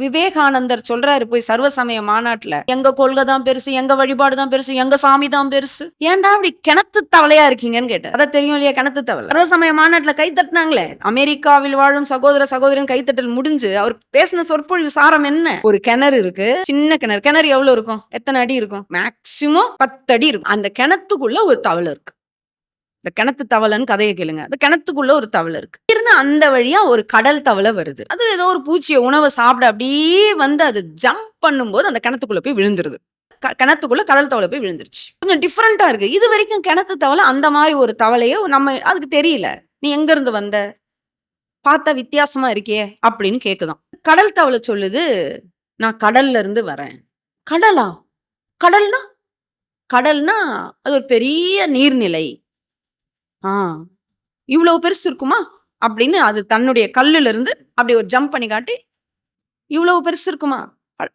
விவேகானந்தர் சொல்றாரு போய் சர்வசமய மாநாட்டுல, எங்க கொள்கை தான் பெருசு, எங்க வழிபாடு தான் பெருசு, எங்க சாமி தான் பெருசு. ஏன்டா இப்படி கிணத்து தவளையா இருக்கீங்கன்னு கேட்டார். அத தெரியும் இல்லையா கிணத்து தவளை. சர்வசமய மாநாட்டுல கை தட்டினாங்களே, அமெரிக்காவில் வாழும் சகோதர சகோதரன் கைத்தட்டல் முடிஞ்சு அவர் பேசின சொற்பொழிவு சாரம் என்ன? ஒரு கிணறு இருக்கு, சின்ன கிணறு. கிணறு எவ்வளவு இருக்கும்? எத்தனை அடி இருக்கும்? மேக்சிமம் 10 அடி இருக்கும். அந்த கிணத்துக்குள்ள ஒரு தவளை இருக்கு. இந்த கிணத்து தவளைன்னு கதையை கேளுங்க. அந்த கிணத்துக்குள்ள ஒரு தவளை இருக்கு. இருந்து அந்த வழியா ஒரு கடல் தவளை வருது. அது ஏதோ ஒரு பூச்சிய உணவை சாப்பிட அப்படியே வந்து அது ஜம்ப் பண்ணும்போது அந்த கிணத்துக்குள்ள போய் விழுந்துருது. கிணத்துக்குள்ள கடல் தவளை போய் விழுந்துருச்சு. கொஞ்சம் டிஃப்ரெண்டா இருக்கு. இது வரைக்கும் கிணத்து தவளை அந்த மாதிரி ஒரு தவளையோ நம்ம அதுக்கு தெரியல. நீ எங்க இருந்து வந்த? பார்த்தா வித்தியாசமா இருக்கே அப்படின்னு கேக்குதாம். கடல் தவளை சொல்லுது, நான் கடல்ல இருந்து வரேன். கடலா? கடல்னா? கடல்னா அது ஒரு பெரிய நீர்நிலை. ஆ. இவ்வளவு பெருசு இருக்குமா? அப்படின்னு அது தன்னுடைய கல்லுல இருந்து அப்படி ஒரு ஜம்ப் பண்ணி காட்டி, இவ்வளவு பெருசு இருக்குமா?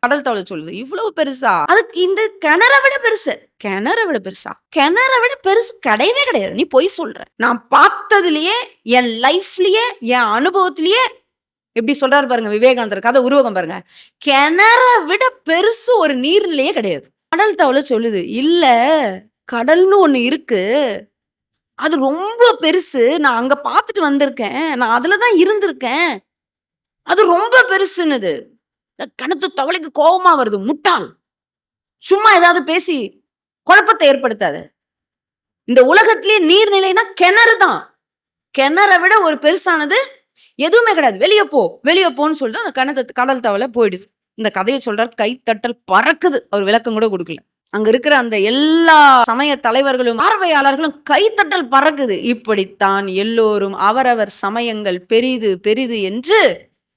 கடல் தவளை சொல்லுது. இவ்வளவு பெருசா? அதுக்கு இந்த கிணற விட பெருசு. கிணற விட பெருசா? கிணற விட பெருசு கிடையவே கிடையாது. நீ பொய் சொல்ற. நான் பார்த்ததுலயே, என் லைஃப்லயே, என் அனுபவத்திலேயே எப்படி சொல்றாரு பாருங்க விவேகானந்தர் கதை உருவகம் பாருங்க. கிணற விட பெருசு ஒரு நீர்நிலையே கிடையாது. கடல் தவளை சொல்லுது, இல்ல கடல்னு ஒண்ணு இருக்கு. அது ரொம்ப பெருசு. நான் அங்க பார்த்துட்டு வந்திருக்கேன். நான் அதுல தான் இருந்திருக்கேன். அது ரொம்ப பெருசுன்னுது. கிணத்து தவளைக்கு கோவமா வருது. முட்டாள். சும்மா ஏதாவது பேசி குழப்பத்தை ஏற்படுத்தாத. இந்த உலகத்திலேயே நீர்நிலைனா கிணறு தான். கிணற விட ஒரு பெருசானது எதுவுமே கிடையாது. வெளிய போ, வெளிய போன்னு சொல்லிட்டு அந்த கடல் தவளை போயிடுது. இந்த கதையை சொல்றார். கைத்தட்டல் பறக்குது. அவர் விளக்கம் கூட கொடுக்கல. அங்க இருக்கிற அந்த எல்லா சமய தலைவர்களும் பார்வையாளர்களும் கைத்தட்டல் பறக்குது. இப்படித்தான் எல்லோரும் அவரவர் சமயங்கள் பெரிது பெரிது என்று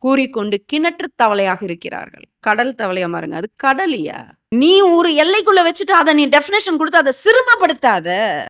கூறிக்கொண்டு கிணற்று தவளையாக இருக்கிறார்கள். கடல் தவளையா மாறுங்க. அது கடலியா? நீ ஒரு எல்லைக்குள்ள வச்சுட்டு அதை நீ டெஃபினேஷன் கொடுத்து அதை சிறுமப்படுத்தாத.